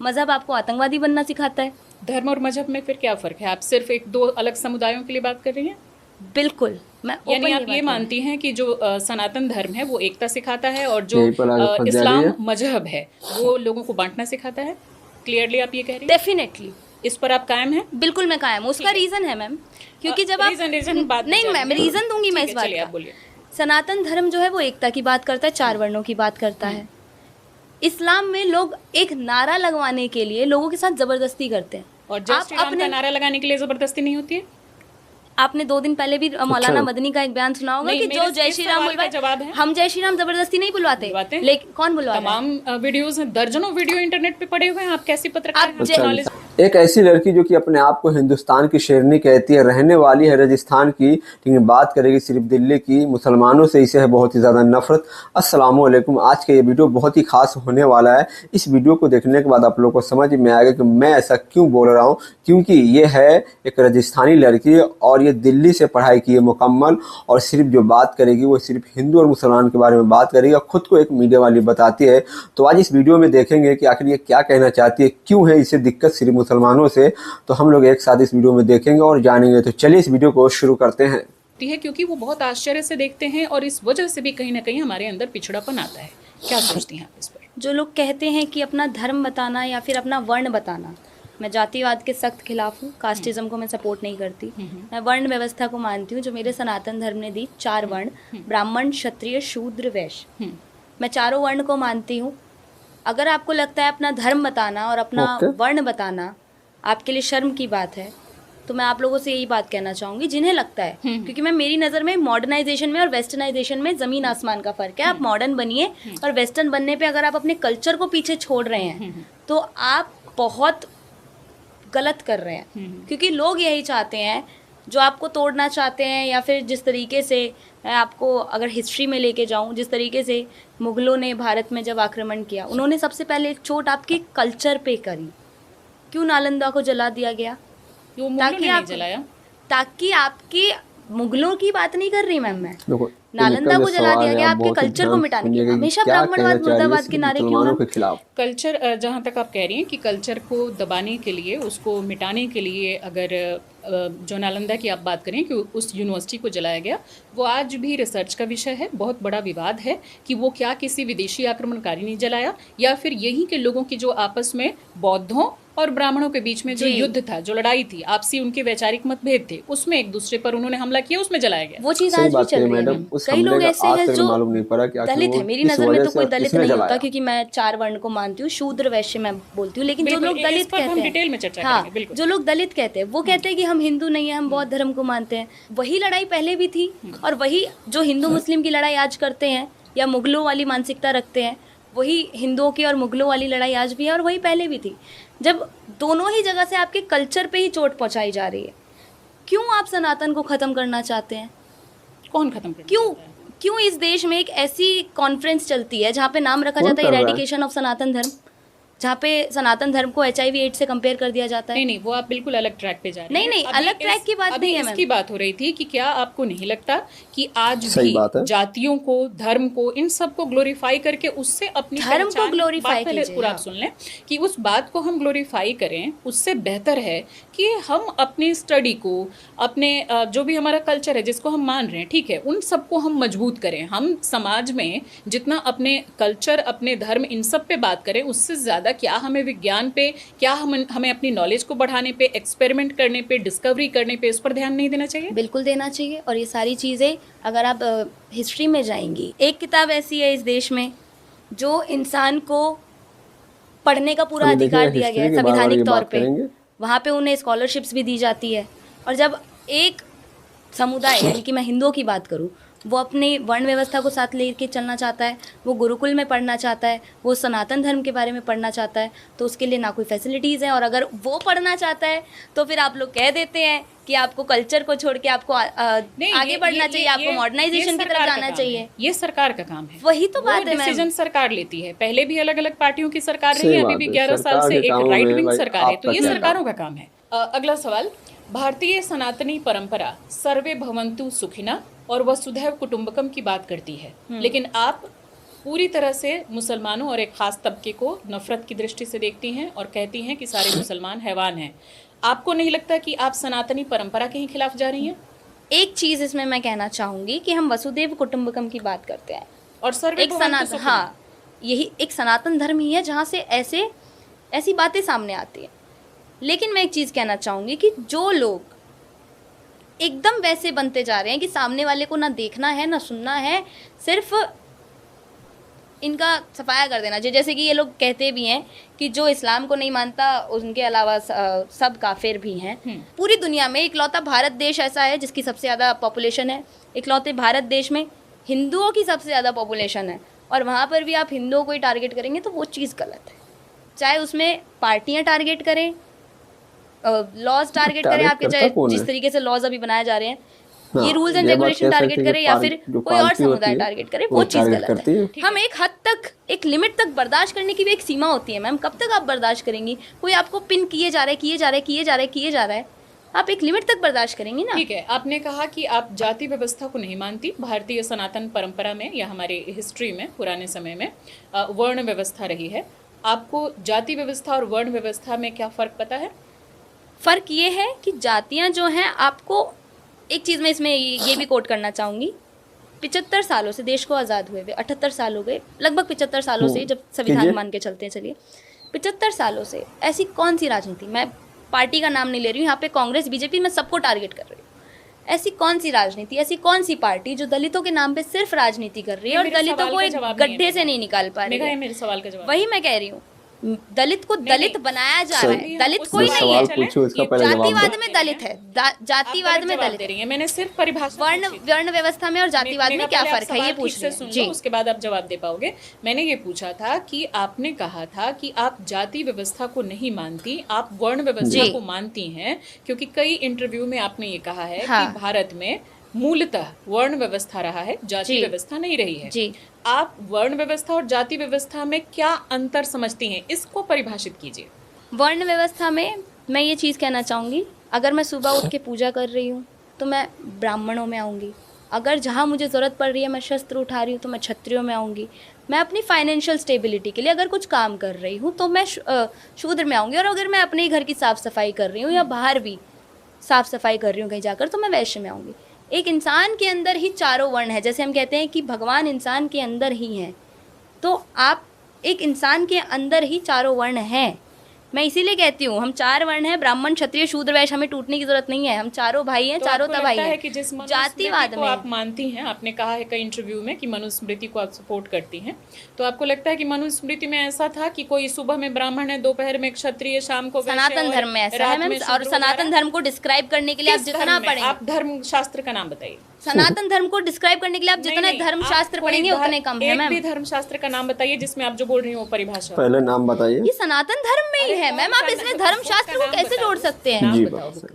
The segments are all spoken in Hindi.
मजहब आपको आतंकवादी बनना सिखाता है। धर्म और मजहब में फिर क्या फ़र्क है? आप सिर्फ एक दो अलग समुदायों के लिए बात कर रही हैं? बिल्कुल, मैं यानी आप ये मानती हैं कि जो सनातन धर्म है वो एकता सिखाता है और जो इस्लाम मजहब है वो लोगों को बांटना सिखाता है? क्लियरली आप ये कह रही हैं? डेफिनेटली। इस पर आप कायम हैं? बिल्कुल मैं कायम हूँ। उसका रीज़न है मैम, क्योंकि जब आप नहीं मैम रीज़न दूंगी मैं इस बात का। बोलिए। सनातन धर्म जो है वो एकता की बात करता है, 4 वर्णों की बात करता है। इस्लाम में लोग एक नारा लगवाने के लिए लोगों के साथ जबरदस्ती करते हैं। और जय श्री राम का नारा लगाने के लिए जबरदस्ती नहीं होती है? आपने 2 दिन पहले भी मौलाना मदनी का एक बयान सुना होगा कि जो जय श्री राम बुलवाए, हम जय श्री राम जबरदस्ती नहीं बुलवाते, लेकिन कौन बुलवाता है? तमाम वीडियोस, दर्जनों वीडियो इंटरनेट पे पड़े हुए हैं। आप कैसी पत्रकार हैं? एक ऐसी लड़की जो कि अपने आप को हिंदुस्तान की शेरनी कहती है, रहने वाली है राजस्थान की, लेकिन बात करेगी सिर्फ दिल्ली की। मुसलमानों से इसे है बहुत ही ज़्यादा नफरत। अस्सलामु अलैकुम। आज का ये वीडियो बहुत ही खास होने वाला है। इस वीडियो को देखने के बाद आप लोगों को समझ में आएगा कि मैं ऐसा क्यों बोल रहा हूँ, क्योंकि ये है एक राजस्थानी लड़की और ये दिल्ली से पढ़ाई की है मुकम्मल, और सिर्फ जो बात करेगी वो सिर्फ हिंदू और मुसलमान के बारे में बात करेगी और ख़ुद को एक मीडिया वाली बताती है। तो आज इस वीडियो में देखेंगे कि आखिर ये क्या कहना चाहती है, क्यों है इसे दिक्कत सिर्फ मुसलमानों से। तो हम लोग एक साथ इस वीडियो में देखेंगे और जानेंगे। तो चलिए इस वीडियो को शुरू करते हैं। है क्योंकि वो बहुत आश्चर्य से देखते हैं और इस वजह से भी कहीं ना कहीं हमारे अंदर पिछड़ापन आता है। क्या सोचती हैं आप इस पर? जो लोग कहते हैं कि अपना धर्म बताना या फिर अपना वर्ण बताना, मैं जातिवाद के सख्त खिलाफ हूँ। कास्टिज्म को मैं सपोर्ट नहीं करती। मैं वर्ण व्यवस्था को मानती हूँ जो मेरे सनातन धर्म ने दी। 4 वर्ण, ब्राह्मण, क्षत्रिय, शूद्र, वैश्य, मैं चारों वर्ण को मानती हूँ। अगर आपको लगता है अपना धर्म बताना और अपना वर्ण बताना आपके लिए शर्म की बात है, तो मैं आप लोगों से यही बात कहना चाहूँगी जिन्हें लगता है, क्योंकि मैं मेरी नज़र में मॉडर्नाइजेशन में और वेस्टर्नाइजेशन में ज़मीन आसमान का फ़र्क है। आप मॉडर्न बनिए और वेस्टर्न बनने पे अगर आप अपने कल्चर को पीछे छोड़ रहे हैं तो आप बहुत गलत कर रहे हैं, क्योंकि लोग यही चाहते हैं जो आपको तोड़ना चाहते हैं। या फिर जिस तरीके से मैं आपको अगर हिस्ट्री में लेके जाऊं, जिस तरीके से मुग़लों ने भारत में जब आक्रमण किया, उन्होंने सबसे पहले एक चोट आपके कल्चर पे करी। क्यों नालंदा को जला दिया गया? ताकि आपकी मुग़लों की बात नहीं कर रही मैम मैं, नालंदा को जला दिया गया आपके कल्चर को मिटाने के लिए। हमेशा ब्राह्मणवाद मुर्दाबाद के नारे क्यों हैं? कल्चर, जहाँ तक आप कह रही हैं कि कल्चर को दबाने के लिए, उसको मिटाने के लिए, अगर जो नालंदा की आप बात करें कि उस यूनिवर्सिटी को जलाया गया, वो आज भी रिसर्च का विषय है। बहुत बड़ा विवाद है कि वो क्या किसी विदेशी आक्रमणकारी ने जलाया या फिर यहीं के लोगों की जो आपस में बौद्धों और ब्राह्मणों के बीच में जो युद्ध था, जो लड़ाई थी, आपसी उनके वैचारिक मतभेद थे, उसमें एक दूसरे पर उन्होंने हमला किया, उसमें जलाया गया। वो चीज़ आज भी चल रही है। कई लोग ऐसे हैं जो दलित है। मेरी नज़र में तो कोई दलित नहीं होता, क्योंकि मैं 4 वर्ण को मानती हूँ। शूद्र, वैश्य मैं बोलती हूँ, लेकिन जो लोग दलित कहते हैं, डिटेल में चर्चा करेंगे। जो लोग दलित कहते हैं वो कहते हैं कि हम हिंदू नहीं है, हम बौद्ध धर्म को मानते हैं। वही लड़ाई पहले भी थी और वही जो हिंदू मुस्लिम की लड़ाई आज करते हैं या मुग़लों वाली मानसिकता रखते हैं, वही हिंदुओं की और मुग़लों वाली लड़ाई आज भी है और वही पहले भी थी। जब दोनों ही जगह से आपके कल्चर पे ही चोट पहुंचाई जा रही है, क्यों आप सनातन को ख़त्म करना चाहते हैं? कौन ख़त्म करना? क्यों इस देश में एक ऐसी कॉन्फ्रेंस चलती है जहाँ पे नाम रखा जाता है इरेडिकेशन ऑफ सनातन धर्म, जहाँ पे सनातन धर्म को HIV एड्स से कंपेयर कर दिया जाता है? नहीं, वो आप बिल्कुल अलग ट्रैक पे जा रहे हैं। नहीं, अलग ट्रैक की बात नहीं है। इसकी बात हो रही थी कि क्या आपको नहीं लगता कि आज भी जातियों को, धर्म को, इन सब को ग्लोरीफाई करके उससे अपनी धर्म को ग्लोरीफाई कीजिए। पूरा आप सुन लें कि उस बात को हम ग्लोरीफाई करें, उससे बेहतर है कि हम अपनी स्टडी को, अपने जो भी हमारा कल्चर है जिसको हम मान रहे हैं, ठीक है, उन सबको हम मजबूत करें। हम समाज में जितना अपने कल्चर, अपने धर्म, इन सब पे बात करें, उससे ज़्यादा क्या हमें विज्ञान पे, क्या हमें अपनी नॉलेज को बढ़ाने पे, एक्सपेरिमेंट करने पे, डिस्कवरी करने पे, इस पर ध्यान नहीं देना चाहिए? बिल्कुल देना चाहिए। और ये सारी चीज़ें अगर आप हिस्ट्री में जाएंगी, एक किताब ऐसी है इस देश में जो इंसान को पढ़ने का पूरा अधिकार दिया गया है संवैधानिक तौर पे। वहाँ पे उन्हें स्कॉलरशिप्स भी दी जाती है। और जब एक समुदाय, यानी कि मैं हिंदुओं की बात करूँ, वो अपनी वर्ण व्यवस्था को साथ लेके चलना चाहता है, वो गुरुकुल में पढ़ना चाहता है, वो सनातन धर्म के बारे में पढ़ना चाहता है, तो उसके लिए ना कोई फैसिलिटीज़ है। और अगर वो पढ़ना चाहता है तो फिर आप लोग कह देते हैं कि आपको कल्चर को छोड़ के आपको आगे बढ़ना चाहिए, आपको मॉडर्नाइजेशन की तरफ जाना चाहिए। ये सरकार का काम है। वही तो बात है, डिसीजन सरकार लेती है। पहले भी अलग अलग पार्टियों की सरकार रही है, अभी भी 11 साल से एक राइट विंग सरकार है, तो ये सरकारों का काम है। अगला सवाल, भारतीय सनातनी परंपरा सर्वे भवन्तु सुखिना और वसुधैव कुटुंबकम की बात करती है, लेकिन आप पूरी तरह से मुसलमानों और एक ख़ास तबके को नफ़रत की दृष्टि से देखती हैं और कहती हैं कि सारे मुसलमान हैवान हैं। आपको नहीं लगता कि आप सनातनी परंपरा के ही खिलाफ जा रही हैं? एक चीज़ इसमें मैं कहना चाहूँगी कि हम वसुदेव कुटुंबकम की बात करते हैं, और सर्वे एक सनातन, हाँ, यही एक सनातन धर्म ही है जहाँ से ऐसी बातें सामने आती हैं। लेकिन मैं एक चीज़ कहना चाहूँगी कि जो लोग एकदम वैसे बनते जा रहे हैं कि सामने वाले को ना देखना है ना सुनना है, सिर्फ इनका सफाया कर देना चाहिए। जैसे कि ये लोग कहते भी हैं कि जो इस्लाम को नहीं मानता उनके अलावा सब काफिर भी हैं। पूरी दुनिया में इकलौता भारत देश ऐसा है जिसकी सबसे ज़्यादा पॉपुलेशन है। इकलौते भारत देश में हिंदुओं की सबसे ज़्यादा पॉपुलेशन है, और वहाँ पर भी आप हिंदुओं को ही टारगेट करेंगे तो वो चीज़ गलत है। चाहे उसमें पार्टियाँ टारगेट करें, लॉज टारगेट करें, आपके चाहे जिस तरीके से लॉज अभी बनाए जा रहे हैं, ये रूल्स एंड रेगुलेशन टारगेट करे या फिर कोई और समुदाय टारगेट करे, वो चीज़ गलत है। हम एक हद तक, एक लिमिट तक बर्दाश्त करने की भी एक सीमा होती है मैम। कब तक आप बर्दाश्त करेंगी? कोई आपको पिन किए जा रहा है, आप एक लिमिट तक बर्दाश्त करेंगी ना। ठीक है, आपने कहा कि आप जाति व्यवस्था को नहीं मानती। भारतीय सनातन परंपरा में या हमारे हिस्ट्री में पुराने समय में वर्ण व्यवस्था रही है। आपको जाति व्यवस्था और वर्ण व्यवस्था में क्या फ़र्क पता है? फ़र्क ये है कि जातियाँ जो हैं, आपको एक चीज़ मैं इसमें ये भी कोट करना चाहूँगी, 75 सालों से देश को आज़ाद हुए हुए 78 साल हो गए, लगभग 75 सालों से, जब संविधान मान के चलते हैं, चलिए 75 सालों से ऐसी कौन सी राजनीति, मैं पार्टी का नाम नहीं ले रही हूँ यहाँ पे, कांग्रेस बीजेपी, मैं सबको टारगेट कर रही हूँ। ऐसी कौन सी राजनीति, ऐसी कौन सी पार्टी जो दलितों के नाम पे सिर्फ राजनीति कर रही है और दलितों को एक गड्ढे से नहीं निकाल पा रही है? मेरे सवाल का जवाब वही मैं कह रही हूँ, दलित को दलित बनाया जा रहा है। दलित कोई नहीं है, जातिवाद में दलित है, जातिवाद में दलित है। मैंने सिर्फ परिभाषा वर्ण व्यवस्था में और जातिवाद में क्या फर्क है ये पूछ रही हूं जी। उसके बाद आप जवाब दे पाओगे। मैंने ये पूछा था कि आपने कहा था कि आप जाति व्यवस्था को नहीं मानती, आप वर्ण व्यवस्था को मानती हैं, क्योंकि कई इंटरव्यू में आपने ये कहा है कि भारत में मूलतः वर्ण व्यवस्था रहा है, जाति व्यवस्था नहीं रही है जी। आप वर्ण व्यवस्था और जाति व्यवस्था में क्या अंतर समझती हैं, इसको परिभाषित कीजिए। वर्ण व्यवस्था में मैं ये चीज़ कहना चाहूँगी, अगर मैं सुबह उठ के पूजा कर रही हूँ तो मैं ब्राह्मणों में आऊँगी, अगर जहाँ मुझे ज़रूरत पड़ रही है मैं शस्त्र उठा रही हूँ तो मैं क्षत्रियों में आऊँगी, मैं अपनी फाइनेंशियल स्टेबिलिटी के लिए अगर कुछ काम कर रही हूँ तो मैं शूद्र में आऊँगी, और अगर मैं अपने घर की साफ़ सफाई कर रही हूँ या बाहर भी साफ़ सफाई कर रही हूँ कहीं जाकर तो मैं वैश्य में आऊँगी। एक इंसान के अंदर ही चारों वर्ण है, जैसे हम कहते हैं कि भगवान इंसान के अंदर ही हैं, तो आप एक इंसान के अंदर ही चारों वर्ण हैं। मैं इसीलिए कहती हूँ हम 4 वर्ण हैं, ब्राह्मण क्षत्रिय शूद्र वैश्य, हमें टूटने की जरूरत नहीं है, हम चारों भाई हैं, चारों तबाही हैं। कि जिस जातिवाद में आप मानती हैं, आपने कहा है कई इंटरव्यू में कि मनुस्मृति को आप सपोर्ट करती हैं, तो आपको लगता है कि मनुस्मृति में ऐसा था कि कोई सुबह में ब्राह्मण है, दोपहर में क्षत्रिय, शाम को सनातन धर्म में ऐसा है मैम, और सनातन धर्म को डिस्क्राइब करने के लिए आप जितना पढ़ेंगे, आप धर्म शास्त्र का नाम बताइए। सनातन धर्म को डिस्क्राइब करने के लिए आप जितने धर्म शास्त्र पढ़ेंगे उतने कम है मैम। एक भी धर्म शास्त्र का नाम बताइए जिसमें आप जो बोल रही हो वो परिभाषा। पहले नाम बताइए। ये सनातन धर्म में ही है मैम, आप इसमें धर्म शास्त्र को कैसे जोड़ सकते हैं?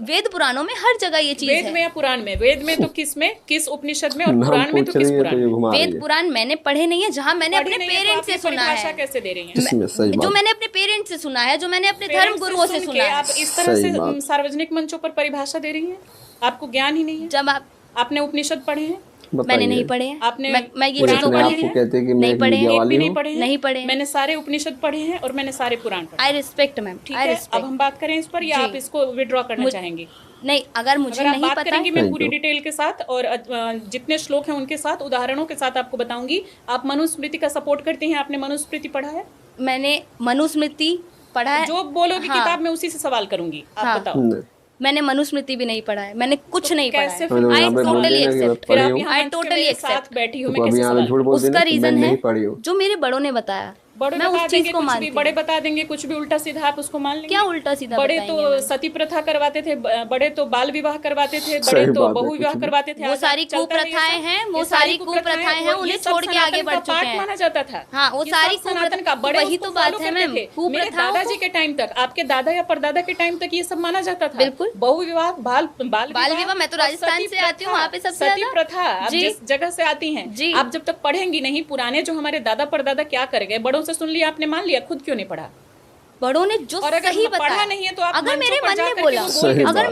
वेद पुराणों में हर जगह ये चीज है। वेद में या पुराण में? वेद में तो किस में, किस उपनिषद में, और पुराण में तो किस पुराण में? वेद पुराण मैंने पढ़े नहीं है, जहाँ मैंने अपने पेरेंट्स से सुना है। कैसे दे रही हैं? जो मैंने अपने पेरेंट्स से सुना है, जो मैंने अपने धर्म गुरुओं से सुना है। आप इस तरह से सार्वजनिक मंचों पर परिभाषा दे रही हैं, आपको ज्ञान ही नहीं है। जब आपने उपनिषद पढ़े हैं? मैंने नहीं पढ़े हैं। आपने मैं ये चीजों पढ़े हैं? नहीं पढ़े हैं, नहीं पढ़े। मैंने सारे उपनिषद पढ़े हैं और मैंने सारे पुराण पढ़े। आई रिस्पेक्ट मैम, ठीक है। अब हम बात करें इस पर, या आप इसको विड्रॉ करना चाहेंगे? नहीं, अगर मुझे नहीं बात पता करेंगी मैं पूरी डिटेल के साथ और जितने श्लोक हैं उनके साथ, उदाहरणों के साथ आपको बताऊंगी। आप मनुस्मृति का सपोर्ट करती हैं? आपने मनुस्मृति पढ़ा है? मैंने मनुस्मृति पढ़ा है। जो बोलोगी किताब में उसी से सवाल करूंगी, आप बताओ। मैंने मनुस्मृति भी नहीं पढ़ा है, मैंने कुछ नहीं पढ़ा है। I totally accept. फिर आप यहाँ टोटली एक्सेप्ट बैठी हो, मैं कैसे सवाल? उसका रीजन है जो मेरे बड़ों ने बताया, मैं उस चीज को मानती हूँ। बड़े बता देंगे कुछ भी उल्टा सीधा, आप उसको मान लेंगे? क्या उल्टा सीधा? बड़े तो सती प्रथा करवाते थे, बड़े तो बाल विवाह करवाते थे, बड़े तो बहु विवाह करवाते थे। वो सारी कुप्रथाएं हैं, वो सारी कुप्रथाएं हैं, उन्हें छोड़ के आगे बढ़ चुके हैं। माना जाता था। हाँ, वो सारी सनातन का बड़े, वही तो बात है मैम। मेरे दादाजी के टाइम तक, आपके दादा या परदादा के टाइम तक ये सब माना जाता था। बिल्कुल। बहु विवाह, बाल विवाह। मैं तो राजस्थान से आती हूँ, वहाँ पे सबसे सती प्रथा, आप जिस जगह से आती हैं, आप जब तक पढ़ेंगी नहीं पुराने जो हमारे दादा परदादा क्या कर गए, बड़ों से सुन लिया आपने, मान लिया, खुद क्यों नहीं पढ़ा? बड़ों ने जो सही बताया नहीं है तो आप अगर मेरे मन ने बोला, अगर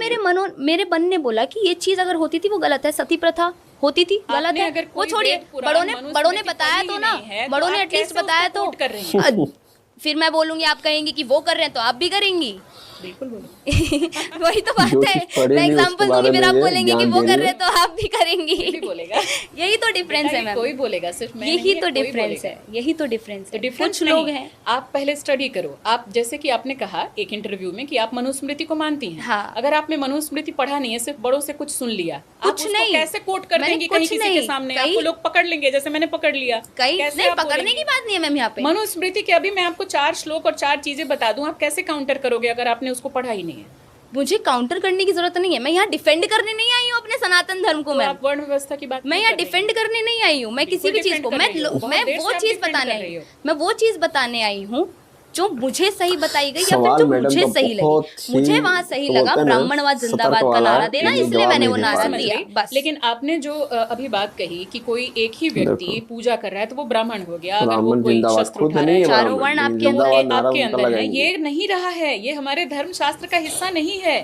मेरे मन ने बोला कि ये चीज अगर होती थी वो गलत है, सती प्रथा होती थी, गलत आपने है, अगर वो कोई छोड़िए। वेद पुराण बड़ों ने मनुस्मृति बताया पढ़ी तो ही ना, नहीं है, तो बड़ों ने आप एटलीस्ट कैसे बताया उसको तो। कोट कर रही हैं? फिर मैं बोलूंगी, आप कहेंगी कि वो कर रहे हैं तो आप भी करेंगी। बिल्कुल बोलो। वही तो बात जो है, चीज़ पढ़ी मैं नहीं उसके एग्जांपल बारे दूंगी, फिर में आप ये बोलेंगे कि ज्ञान वो दे कर रही रहे है। हैं तो आप भी करेंगी। कोई भी बोलेगा। यही तो डिफरेंस बेटा, है ये मैम, कोई बोलेगा, सिर्फ मैं यही नहीं है, तो कोई डिफरेंस बोलेगा। है, यही तो डिफरेंस तो है। डिफरेंस कुछ लोग नहीं, हैं। आप पहले स्टडी करो। आप जैसे कि आपने कहा एक इंटरव्यू में कि आप मनुस्मृति को मानती हैं। हाँ। अगर आपने मनुस्मृति पढ़ा नहीं है, सिर्फ बड़ों से कुछ सुन लिया, आप कुछ उसको नहीं, कैसे कोट कर मैंने देंगी कुछ कहीं किसी के नहीं, सामने? कई- आपको लोग पकड़ लेंगे, जैसे मैंने पकड़ लिया। कई कैसे नहीं, आप पकड़ने बोलेंगी? की बात नहीं है मैम यहाँ पे। मनुस्मृति के अभी मैं आपको 4 श्लोक और 4 चीजें बता दूं, आप कैसे काउंटर करोगे अगर आपने उसको पढ़ा ही नहीं है? मुझे काउंटर करने की जरूरत नहीं है, मैं यहाँ डिफेंड करने नहीं आई हूँ अपने सनातन धर्म को तो मैम। आप वर्ण व्यवस्था की बात मैं क्यों यहाँ कर रही हैं? डिफेंड करने नहीं आई हूँ, मैं किसी भी बिल्कुल चीज को, defend कर रही हो। बहुत मैं देर वो से आप चीज defend बताने कर आई रही हूँ, हो। मैं वो चीज बताने आई हूँ जो मुझे सही बताई गई, या फिर सवाल जो मैडम मुझे का सही बहुत लगी, ही मुझे वहाँ सही तो लगा। होता है ना, ब्राह्मणवाद जिंदाबाद सतर्क का वाला नारा है, देना, ये इसलिए जवाब मैंने वो नहीं दे नारा पा रहे। दिया समझ गई। बस। लेकिन आपने जो अभी बात कही कि कोई एक ही व्यक्ति देखो। पूजा कर रहा है तो वो ब्राह्मण हो गया, अगर वो ब्राह्मण कोई जिंदाबाद शस्त्र खुद उठा रहा नहीं है, है, चारों ब्राह्मण वर्ण आपके जिंदाबाद नारा आपके उनका अंदर है, लगाएंगे। ये नहीं रहा है, ये हमारे धर्मशास्त्र का हिस्सा नहीं है।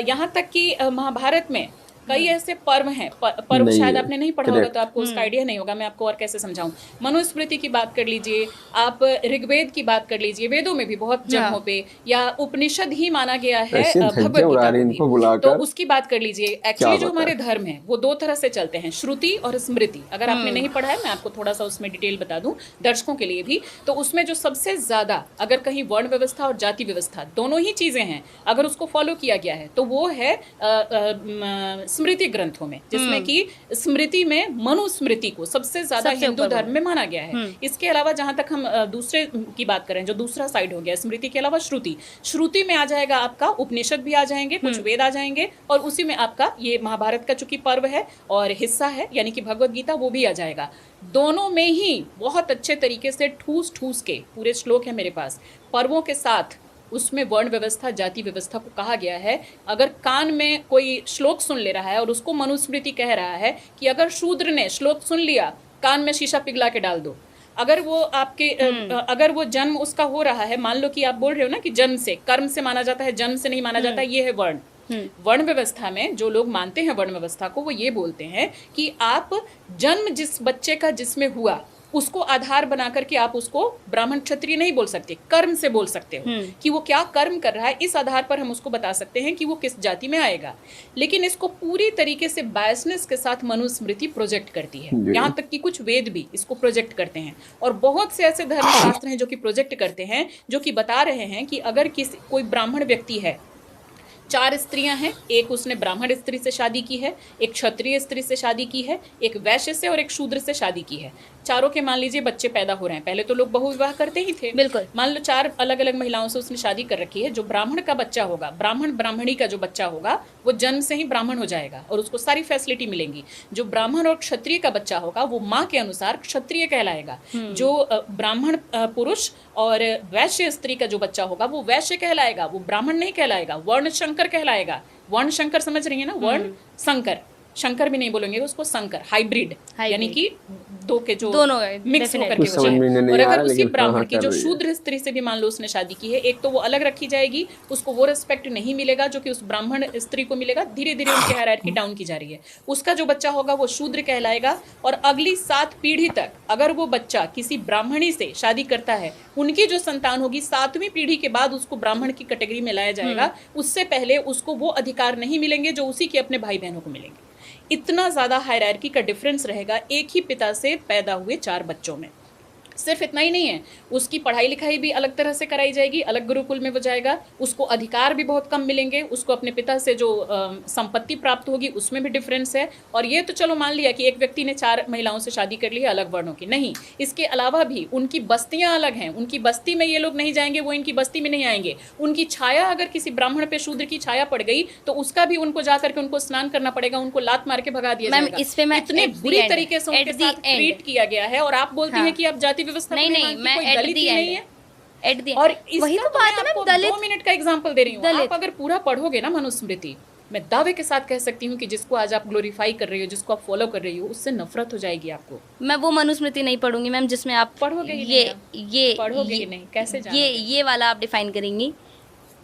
यहाँ तक कि महाभारत में कई ऐसे पर्व हैं, पर्व नहीं शायद है, आपने नहीं पढ़ा होगा correct। तो आपको उसका आइडिया नहीं होगा, मैं आपको और कैसे समझाऊं। मनुस्मृति की बात कर लीजिए, आप ऋग्वेद की बात कर लीजिए, वेदों में भी बहुत जगहों पे, या उपनिषद ही माना गया है ऐसे भगवद धज्जियां उड़ा गीता रही को इनको भी। बुलाकर। तो उसकी बात कर लीजिए। एक्चुअली जो बताएं? हमारे धर्म है वो 2 तरह से चलते हैं, श्रुति और स्मृति। अगर आपने नहीं पढ़ा है, मैं आपको थोड़ा सा उसमें डिटेल बता दूं दर्शकों के लिए भी। तो उसमें जो सबसे ज्यादा, अगर कहीं वर्ण व्यवस्था और जाति व्यवस्था दोनों ही चीजें हैं, अगर उसको फॉलो किया गया है तो वो है स्मृति ग्रंथों में, जिसमें कि स्मृति में मनुस्मृति को सबसे ज्यादा सबसे हिंदू ऊपर धर्म में माना गया है। इसके अलावा जहां तक हम दूसरे की बात करें, जो दूसरा साइड हो गया स्मृति के अलावा श्रुति, श्रुति में आ जाएगा आपका उपनिषद भी आ जाएंगे, कुछ वेद आ जाएंगे, और उसी में आपका ये महाभारत का चूंकि पर्व है और हिस्सा है, यानी कि भगवद गीता, वो भी आ जाएगा। दोनों में ही बहुत अच्छे तरीके से ठूस ठूस के पूरे श्लोक है मेरे पास, पर्वों के साथ उसमें वर्ण व्यवस्था, जाति व्यवस्था को कहा गया है। अगर कान में कोई श्लोक सुन ले रहा है और उसको मनुस्मृति कह रहा है कि अगर शूद्र ने श्लोक सुन लिया, कान में शीशा पिघला के डाल दो। अगर वो आपके अगर वो जन्म उसका हो रहा है, मान लो कि आप बोल रहे हो ना कि जन्म से, कर्म से माना जाता है, जन्म से नहीं माना जाता, ये है वर्ण। वर्ण व्यवस्था में जो लोग मानते हैं वर्ण व्यवस्था को, वो ये बोलते हैं कि आप जन्म जिस बच्चे का जिसमें हुआ उसको आधार बना करके आप उसको ब्राह्मण क्षत्रिय नहीं बोल सकते, कर्म से बोल सकते हो कि वो क्या कर्म कर रहा है, इस आधार पर हम उसको बता सकते हैं कि वो किस जाति में आएगा। लेकिन इसको पूरी तरीके से बायसनेस के साथ मनुस्मृति प्रोजेक्ट करती है, यहाँ तक कि कुछ वेद भी इसको प्रोजेक्ट करते हैं, और बहुत से ऐसे धर्मशास्त्र हैं जो कि प्रोजेक्ट करते हैं, जो कि बता रहे हैं कि अगर कोई ब्राह्मण व्यक्ति है, 4 स्त्रियां हैं, एक उसने ब्राह्मण स्त्री से शादी की है, एक क्षत्रिय स्त्री से शादी की है, एक वैश्य से और एक शूद्र से शादी की है, चारों के मान लीजिए बच्चे पैदा हो रहे हैं। पहले तो लोग बहुविवाह करते ही थे, बिल्कुल। मान लो 4 अलग अलग महिलाओं से उसने शादी कर रखी है। जो ब्राह्मण का बच्चा होगा, ब्राह्मण ब्राह्मणी का जो बच्चा होगा, वो जन्म से ही ब्राह्मण हो जाएगा और उसको सारी फैसिलिटी मिलेंगी। जो ब्राह्मण और क्षत्रिय का बच्चा होगा, वो माँ के अनुसार क्षत्रिय कहलाएगा। जो ब्राह्मण पुरुष और वैश्य स्त्री का जो बच्चा होगा, वो वैश्य कहलाएगा, वो ब्राह्मण नहीं कहलाएगा, वर्ण शंकर कहलाएगा। वर्ण शंकर समझ रही है ना, वर्ण संकर, शंकर भी नहीं बोलेंगे उसको, संकर, हाइब्रिड, यानी कि दो के जो दोनों मिक्स होकर के कुछ हो समझ में जाए। नहीं और आ अगर रहा, उसी लेकिन ब्राह्मण हाँ, की कर जो रही है। शूद्र स्त्री से भी मान लो उसने शादी की है, एक तो वो अलग रखी जाएगी, उसको वो रिस्पेक्ट नहीं मिलेगा जो कि उस ब्राह्मण स्त्री को मिलेगा। धीरे धीरे उनकी हायरार्की डाउन की जा रही है। उसका जो बच्चा होगा वो शूद्र कहलाएगा, और अगली 7 पीढ़ी तक अगर वो बच्चा किसी ब्राह्मणी से शादी करता है, उनकी जो संतान होगी 7वीं पीढ़ी के बाद उसको ब्राह्मण की कैटेगरी में लाया जाएगा। उससे पहले उसको वो अधिकार नहीं मिलेंगे जो उसी के अपने भाई बहनों को मिलेंगे। इतना ज़्यादा हायरार्की का डिफरेंस रहेगा एक ही पिता से पैदा हुए 4 बच्चों में। सिर्फ इतना ही नहीं है, उसकी पढ़ाई लिखाई भी अलग तरह से कराई जाएगी, अलग गुरुकुल में वो जाएगा, उसको अधिकार भी बहुत कम मिलेंगे, उसको अपने पिता से जो संपत्ति प्राप्त होगी उसमें भी डिफरेंस है। और ये तो चलो मान लिया कि एक व्यक्ति ने 4 महिलाओं से शादी कर ली है अलग वर्णों की, नहीं, इसके अलावा भी उनकी बस्तियां अलग हैं। उनकी बस्ती में ये लोग नहीं जाएंगे, वो इनकी बस्ती में नहीं आएंगे। उनकी छाया, अगर किसी ब्राह्मण पे शूद्र की छाया पड़ गई तो उसका भी उनको जाकर के उनको स्नान करना पड़ेगा, उनको लात मार के भगा दिया जाएगा। इस पे मैं इतने बुरी तरीके से उनके साथ ट्रीट किया गया है, और आप बोलती हैं कि आप जाति व्यवस्था नहीं, मैं एट दी नहीं है। एट और वही तो बात है, मैं दलित 2 मिनट का एग्जांपल दे रही हूँ। आप अगर पूरा पढ़ोगे ना मनुस्मृति, मैं दावे के साथ कह सकती हूँ कि जिसको आज आप ग्लोरीफाई कर रही हो, जिसको आप फॉलो कर रही हो, उससे नफरत हो जाएगी आपको। मैं वो मनुस्मृति नहीं पढ़ूंगी मैम जिसमें आप पढ़ोगे ही ये पढ़ोगे ही नहीं, कैसे ये वाला आप डिफाइन करेंगी।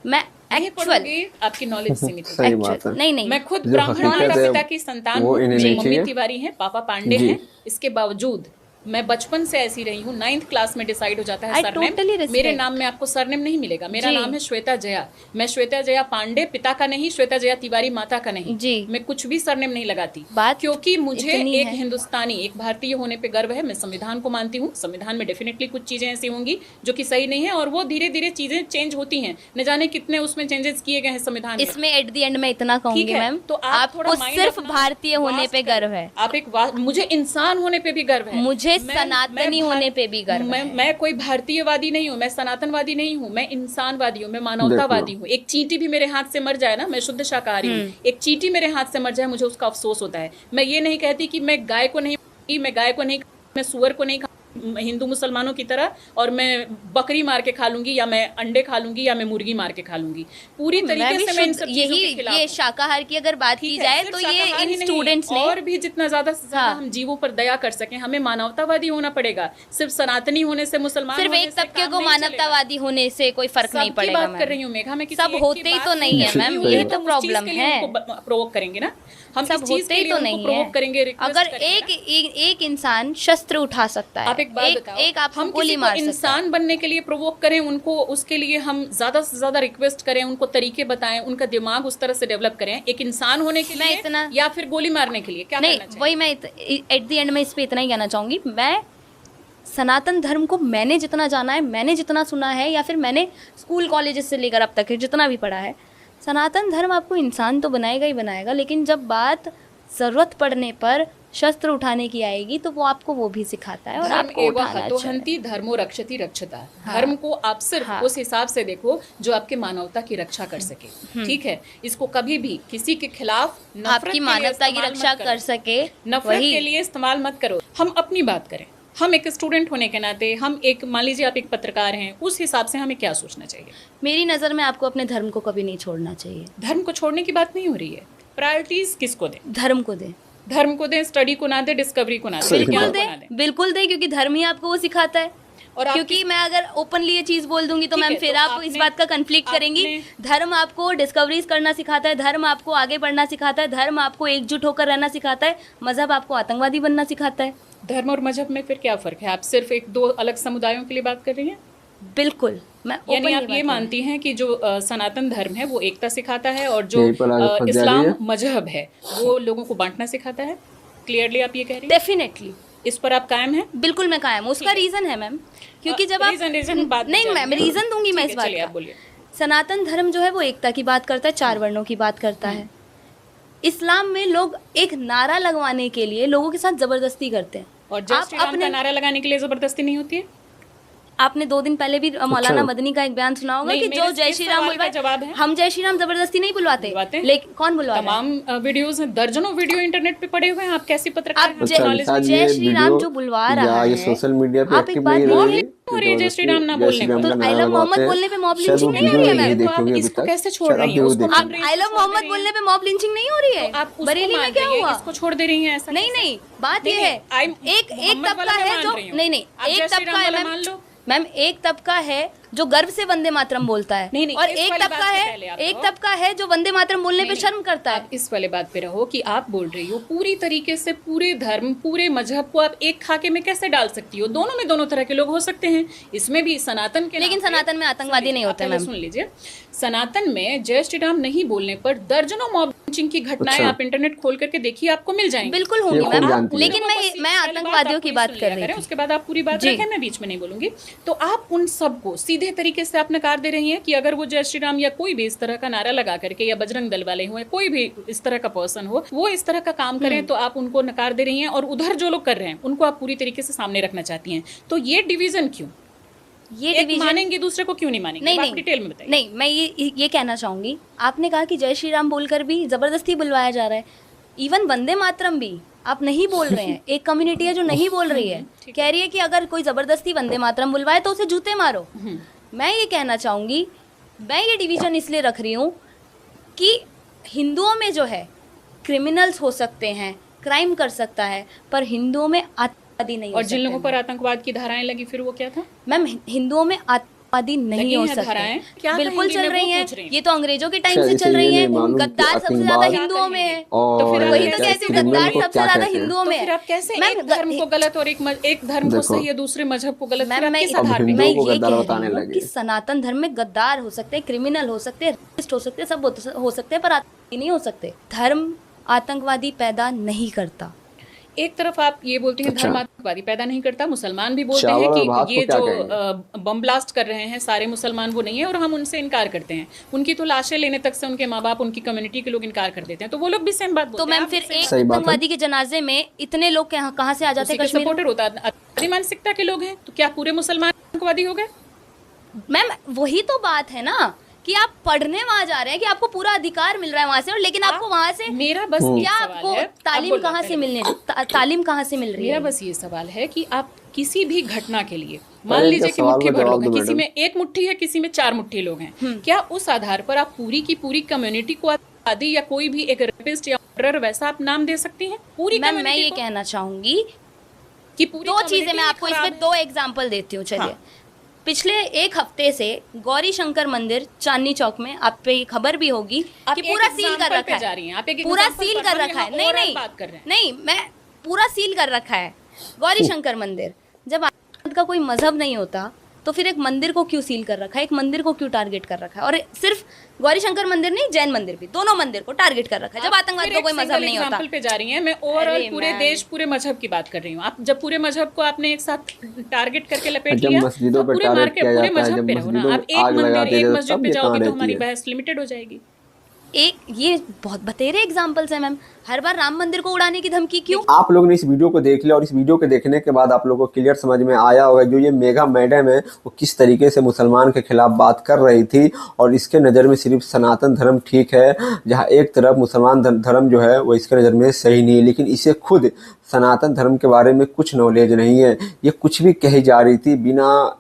मैं नहीं एक्चुअल पढ़ोगे, आपकी नॉलेज सीमित है। सही बात है। नहीं नहीं मैं खुद जो ब्राह्मण हकीकत माता है, पिता की संतान वो हूँ। इन्हें जी, नहीं मम्मी चाहिए। तिवारी हैं, पापा पांडे जी। हैं। इसके बावजूद मैं बचपन से ऐसी रही हूँ। 9th क्लास में डिसाइड हो जाता है I सरनेम। totally respect. मेरे नाम में आपको सरनेम नहीं मिलेगा। मेरा जी। नाम है श्वेता जया। मैं श्वेता जया पांडे पिता का नहीं, श्वेता जया तिवारी माता का नहीं। जी। मैं कुछ भी सरनेम नहीं लगाती, बात क्योंकि मुझे इतनी एक है। हिंदुस्तानी, एक भारतीय होने पे गर्व है। मैं संविधान को मानती हूँ। संविधान में डेफिनेटली कुछ चीजें ऐसी होंगी जो कि सही नहीं है, और वो धीरे धीरे चीजें चेंज होती हैं। न जाने कितने उसमें चेंजेस किए गए हैं संविधान में। इसमें एट द एंड में इतना ठीक कहूंगी है, मैम, तो आप थोड़ा आपको माइंड सिर्फ अपना भारतीय होने वास्ट पे करें। गर्व है। आप एक मुझे इंसान होने पे भी गर्व है। मुझे मैं सनातनी होने पे भी गर्व है। मैं कोई भारतीयवादी नहीं हूँ, मैं सनातनवादी नहीं हूँ, मैं इंसानवादी हूँ, मैं मानवतावादी हूँ। एक चींटी भी मेरे हाथ से मर जाए ना, मैं शुद्ध शाकाहारी हूँ, एक चींटी मेरे हाथ से मर जाए मुझे उसका अफसोस होता है। मैं ये नहीं कहती कि मैं गाय को नहीं, मैं सुअर को नहीं हिंदू मुसलमानों की तरह, और मैं बकरी मार के खा लूंगी, या मैं अंडे खा लूंगी, या मैं मुर्गी मार के खा लूंगी। पूरी तरीके से मैं इन सब चीजों के खिलाफ ये हूं। शाकाहार की अगर बात की ठीक है, जाए सिर्फ तो ये शाकाहारी इन नहीं, स्टूडेंट्स ने और भी जितना ज्यादा से ज्यादा हाँ। हम जीवों पर दया कर सकें, हमें मानवतावादी होना पड़ेगा। सिर्फ सनातनी होने से, मुसलमान सिर्फ होने एक से तबके काम को नहीं चलेगा। मानवतावादी होने से कोई फर्क नहीं सबकी पड़ेगा बात मैम। कर रही हूँ मेघा, मैं किसी सब एक होते की ही बात तो नहीं है कर मैम, रही यही हूँ। तो हम उस चीज प्रॉब्लम के लिए है। उनको प्रोवोक करेंगे ना, हम सब इस चीज होते के ही लिए तो उनको नहीं प्रोवोक है। करेंगे, रिक्वेस्ट अगर करेंगे ना। एक इंसान शस्त्र उठा सकता है, आप एक बात बताओ, एक आपको हम गोली किसी को मार सकता है। इंसान बनने के लिए प्रोवोक करें, उनको उसके लिए हम ज्यादा से ज्यादा रिक्वेस्ट करें, उनको तरीके बताएं, उनका दिमाग उस तरह से डेवलप करें, एक इंसान होने के मैं लिए इतना- या फिर गोली मारने के लिए, क्या नहीं, करना चाहिए? वही मैं एट द एंड में इस पे इतना ही कहना चाहूंगी। मैं सनातन धर्म को मैंने जितना जाना है, मैंने जितना सुना है, या फिर मैंने स्कूल कॉलेजेस से लेकर अब तक जितना भी पढ़ा है, सनातन धर्म आपको इंसान तो बनाएगा ही बनाएगा, लेकिन जब बात ज़रूरत पड़ने पर शस्त्र उठाने की आएगी तो वो आपको वो भी सिखाता है, और धर्म आपको एवं उठाना चाहिए। हतोहंति धर्मो रक्षति रक्षता। हाँ। धर्म को आप सिर्फ हाँ। उस हिसाब से देखो जो आपके मानवता की रक्षा कर सके। ठीक है, इसको कभी भी किसी के खिलाफ नफरत आपकी के लिए मानवता की इस्तेमाल रक्षा मत करो। कर सके, नफरत वही के लिए इस्तेमाल मत करो। हम अपनी बात करें, हम एक स्टूडेंट होने के नाते, हम एक, मान लीजिए आप एक पत्रकार हैं, उस हिसाब से हमें क्या सोचना चाहिए? मेरी नज़र में आपको अपने धर्म को कभी नहीं छोड़ना चाहिए। धर्म को छोड़ने की बात नहीं हो रही है। प्रायोरिटीज किसको दें? धर्म को दें, धर्म को दें, स्टडी को ना दें, डिस्कवरी को ना दें, बिल्कुल विज्ञान को ना दें, बिल्कुल दें, क्योंकि धर्म ही आपको वो सिखाता है। और आप क्योंकि मैं अगर ओपनली ये चीज बोल दूंगी तो ठीक मैम है, फिर तो आप इस आपने- बात का कंफ्लिक्ट करेंगी। धर्म आपको डिस्कवरीज करना सिखाता है, धर्म आपको आगे बढ़ना सिखाता है, धर्म आपको एकजुट होकर रहना सिखाता है, मजहब आपको आतंकवादी बनना सिखाता है। धर्म और मजहब में फिर क्या फर्क है? आप सिर्फ एक दो अलग समुदायों के लिए बात कर रही हैं? बिल्कुल, मैं यानी openly आप ये बात कर रही मानती हैं कि जो सनातन धर्म है वो एकता सिखाता है, और जो यहीं पर आगे फंस जा रही इस्लाम है। मजहब है वो लोगों को बांटना सिखाता है। क्लियरली आप ये कह रही हूँ। हैं? डेफिनेटली, इस पर आप कायम हैं? बिल्कुल मैं कायम हूँ। उसका रीजन है मैम, क्योंकि जब आप रीजन बात नहीं मैम, रीजन दूंगी मैं इस बात चलिए आप का। बोलिए। सनातन धर्म जो है वो एकता की बात करता है, 4 वर्णों की बात करता है। इस्लाम में लोग एक नारा लगवाने के लिए लोगों के साथ जबरदस्ती करते हैं। और जय श्री राम का नारा लगाने के लिए जबरदस्ती नहीं होती है? आपने 2 दिन पहले भी मौलाना मदनी का एक बयान सुना होगा नहीं, कि मेरे जो जय इस श्री राम सवाल का जवाब बुलवाए, है। हम जय श्री राम जबरदस्ती नहीं बुलवाते बुलवाते, हैं। लेकिन कौन बुलवा रहा है? तमाम वीडियोस हैं, दर्जनों वीडियो इंटरनेट पे पड़े हुए हैं। आप कैसी पत्रकार आप हैं? जय- नॉलेज शायद जय ये श्री राम वीडियो जो बुलवा या रहा ये है, सोशल मीडिया पे आप एक एक्टिव बात नहीं बोलिए, रही हो रही है जय श्री राम ना जय श्री बोलने राम को। का तो नारा I love लगाते मोहम्मद हैं। बोलने पे mob शायद वो lynching नहीं हो वीडियो रही है नहीं मैम? देखे तो आप होंगे अभी इसको तक। कैसे छोड़ शायद रही आप हैं? जरूर उसको देखेंगे। मान रही हैं, आई लव इसको छोड़ मोहम्मद रही बोलने हैं। पे मॉब लिंचिंग नहीं हो रही है? तो आप उसको बरेली में मान क्या रही हैं, हुआ? इसको छोड़ दे रही हैं ऐसा नहीं कैसे? नहीं, बात नहीं, ये है, नहीं, एक मोहम्मद तबका वाला मैं है मान जो रही हूँ। नहीं आप एक जय श्री तबका राम है वाला मैम, मान लो। मैम एक तबका है जो गर्व से वंदे मातरम बोलता है, नहीं, और इस एक वाली तबका बात से है, पहले आप एक रहो। तबका है जो वंदे मातरम बोलने पे नहीं, शर्म करता है। आप इस वाले बात पे रहो कि आप बोल रही हो पूरी तरीके से पूरे धर्म, पूरे मजहब को आप एक खाके में कैसे डाल सकती हो? दोनों में दोनों तरह के लोग हो सकते हैं। इसमें भी सनातन के लेकिन नाम पे- सनातन में आतंकवादी नहीं होते, आप पहले मैम। सुन लीजिए, सनातन में जय श्री राम नहीं बोलने पर दर्जनों मॉब लिंचिंग की घटनाएं अच्छा। आप इंटरनेट खोल करके देखिए, आपको मिल जाएंगी। बिल्कुल ये होंगी खूब मैम, जानती है। लेकिन मैं पहले आतंकवादियों आप की पूरी बात सुन कर लिया रही करें, थी। उसके बाद आप पूरी बात जी। रखें, मैं बीच में नहीं बोलूंगी। तो आप उन सबको सीधे तरीके से आप नकार दे रही हैं कि अगर वो जय श्री राम या कोई भी इस तरह का नारा लगा करके, या बजरंग दल वाले हो, या कोई भी इस तरह का पर्सन हो, वो इस तरह का काम करें तो आप उनको नकार दे रही हैं, और उधर जो लोग कर रहे हैं उनको आप पूरी तरीके से सामने रखना चाहती हैं। तो ये डिवीजन क्यों? ये एक डिवीजन मानेंगे दूसरे को क्यों नहीं मानेंगे? नहीं आप नहीं डिटेल में बताइए। नहीं, मैं ये कहना चाहूंगी, आपने कहा कि जय श्री राम बोलकर भी जबरदस्ती बुलवाया जा रहा है। इवन वंदे मातरम भी आप नहीं बोल रहे हैं, एक कम्युनिटी है जो नहीं बोल रही है, कह रही है कि अगर कोई जबरदस्ती वंदे मातरम बुलवाए तो उसे जूते मारो। मैं ये कहना चाहूंगी, मैं ये डिवीजन इसलिए रख रही हूँ कि हिंदुओं में जो है क्रिमिनल्स हो सकते हैं, क्राइम कर सकता है, पर हिंदुओं में आतंकवादी नहीं हो और जिन सकते लोगों हैं। पर आतंकवाद की धाराएं लगी फिर वो क्या था? मैम हिंदुओं में आदि नहीं लगी हो हैं धाराएं? सकते। क्या बिल्कुल कहेंगी? चल मैं रही वो हैं, पूछ रही हूँ। ये तो अंग्रेजों के टाइम अच्छा, से इसे चल ये रही नहीं हैं। मालूम कि गद्दार सबसे आतंकवाद ज्यादा हिंदुओं में है, और तो फिर आप वही ये तो कैसे कहती हूँ, क्रिमिनल गद्दार को सबसे क्या ज्यादा कहते हैं? हिंदुओं तो में फिर है। आप कैसे मैम, एक धर्म को गलत और एक धर्म को देखो, सही है, दूसरे मजहब को गलत, मैम फिर आप मैं किस अब आधार पे हिंदुओं मैं को ये गद्दार कह बताने रही हूँ लगे। कि सनातन धर्म में गद्दार हो सकते हैं, क्रिमिनल हो सकते हैं, रेसिस्ट हो सकते हैं, सब हो सकते हैं, पर आतंकवादी नहीं हो सकते। धर्म आतंकवादी पैदा नहीं करता। एक तरफ आप ये बोलती हैं अच्छा। धर्म आतंकवादी पैदा नहीं करता, मुसलमान भी बोलते चावल हैं और कि भात को ये क्या जो कहेंगे? बम ब्लास्ट कर रहे हैं सारे मुसलमान वो नहीं है, और हम उनसे इनकार करते हैं। उनकी तो लाशें लेने तक से उनके माँ बाप, उनकी कम्युनिटी के लोग इनकार कर देते हैं, तो वो लोग भी सेम बात तो बोलते हैं। मैम आप फिर भी same एक सही बात है। आतंकवादी के जनाजे में इतने लोग कहाँ से आ जाते उसी हैं के कश्मीर में? सपोर्टर होता है। आतंकवादी मानसिकता के लोग हैं, तो क्या पूरे मुसलमान आतंकवादी हो गए? मैम वही तो बात है ना कि आप पढ़ने वहां जा रहे हैं कि आपको पूरा अधिकार मिल रहा है वहां से, और लेकिन आपको वहां से मेरा बस हम्म। एक क्या सवाल आपको है, आप तालीम बोलो, कहाँ पहले से बोलो। मिलने तालीम कहाँ से मिल रही मेरा है? बस ये सवाल है कि आप किसी भी घटना के लिए मान पहले लीजिए इनका कि सवाल मुट्ठी का भर जवाब लोग हैं, दो किसी मैडम। में एक मुट्ठी है, किसी में 4 मुट्ठी लोग हैं, क्या उस आधार पर आप पूरी की पूरी कम्युनिटी को आतंकवादी या कोई भी एक रेपिस्ट या मर्डरर वैसा आप नाम दे सकती हैं? पूरी मैम मैं community ये को? कहना चाहूंगी, कि पूरी दो चीजें community मैं आपको खराब इसमें है? 2 एग्जांपल देती हूँ। चलिए, हाँ। पिछले एक हफ्ते से गौरी शंकर मंदिर चांदनी चौक में, आप पे ये खबर भी होगी आप कि एक पूरा सील कर example रखा पे जा रही है, हैं, आप एक पूरा example सील पर, कर हम रखा है। यहाँ नहीं overall नहीं बात कर रहे हैं। नहीं, मैं पूरा सील कर रखा है गौरी शंकर मंदिर। जब आतंकवाद का कोई मजहब नहीं होता तो फिर एक मंदिर को क्यों सील कर रखा है, एक मंदिर को क्यों टारगेट कर रखा है? और सिर्फ गौरी शंकर मंदिर नहीं, जैन मंदिर भी, दोनों मंदिर को टारगेट कर रखा है जब आतंकवाद का कोई मजहब नहीं होता। एग्जाम्पल पे जा रही हैं, मैं ओवरऑल अरे पूरे मैम। देश पूरे मजहब की बात कर रही हूँ। आप जब पूरे मजहब को आपने एक साथ टारगेट करके लपेट जब लिया, मस्जिदों तो पे पूरे मार टारगेट के किया पूरे जाता है, मजहब जब पे रहो ना। मस्जिदों आप में एक आग मंदिर लगाते एक हैं, मस्जिद तब पे ये कहाँ जाओगे तो रहती हमारी है? बहस लिमिटेड हो जाएगी। ये बहुत बतेरे एग्जाम्पल्स हैं मैम। हर बार राम मंदिर को उड़ाने की धमकी क्यों? आप लोग ने इस वीडियो को देख लिया और इस वीडियो के देखने के बाद आप लोगों को क्लियर समझ में आया होगा जो ये मेघा मैडम है वो किस तरीके से मुसलमान के खिलाफ बात कर रही थी, और इसके नज़र में सिर्फ सनातन धर्म ठीक है, जहाँ एक तरफ मुसलमान धर्म जो है वो इसके नज़र में सही नहीं है। लेकिन इसे खुद सनातन धर्म के बारे में कुछ नॉलेज नहीं है, ये कुछ भी कही जा रही थी, बिना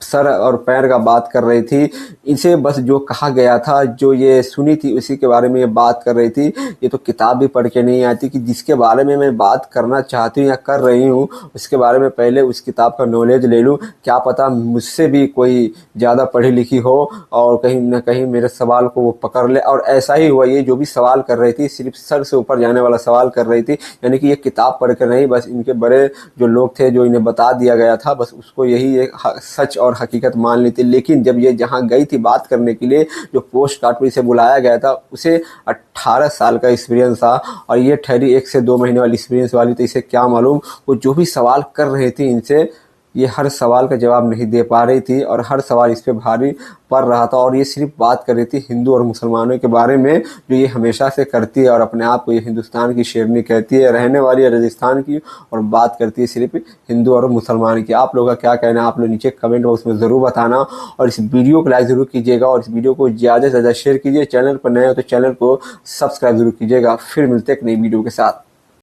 सर और पैर का बात कर रही थी। इसे बस जो कहा गया था, जो ये सुनी थी, उसी के बारे में ये बात कर रही थी। ये तो किताब भी पढ़ के नहीं आती कि जिसके बारे में मैं बात करना चाहती हूँ या कर रही हूँ उसके बारे में पहले उस किताब का नॉलेज ले लूँ। क्या पता मुझसे भी कोई ज़्यादा पढ़ी लिखी हो और कहीं ना कहीं मेरे सवाल को वो पकड़ ले। और ऐसा ही हुआ, ये जो भी सवाल कर रही थी सिर्फ सर से ऊपर जाने वाला सवाल कर रही थी, यानी कि ये किताब पढ़ कर नहीं, बस इनके बड़े जो लोग थे जो इन्हें बता दिया गया था, बस उसको यही एक सच और हकीकत मान ली थी। लेकिन जब ये जहाँ गई थी बात करने के लिए, जो पोस्ट कार्ड पर इसे बुलाया गया था, उसे 18 साल का एक्सपीरियंस था और ये ठहरी 1 से 2 महीने वाली एक्सपीरियंस वाली। तो इसे क्या मालूम, वो जो भी सवाल कर रहे थे इनसे, ये हर सवाल का जवाब नहीं दे पा रही थी और हर सवाल इस पे भारी पड़ रहा था। और ये सिर्फ बात कर रही थी हिंदू और मुसलमानों के बारे में, जो ये हमेशा से करती है और अपने आप को ये हिंदुस्तान की शेरनी कहती है, रहने वाली है राजस्थान की, और बात करती है सिर्फ हिंदू और मुसलमान की। आप लोगों का क्या कहना है आप लोग नीचे कमेंट बॉक्स में ज़रूर बताना, और इस वीडियो को लाइक ज़रूर कीजिएगा और इस वीडियो को ज़्यादा से ज़्यादा शेयर कीजिए। चैनल पर नए हो तो चैनल को सब्सक्राइब जरूर कीजिएगा। फिर मिलते हैं एक नई वीडियो के साथ।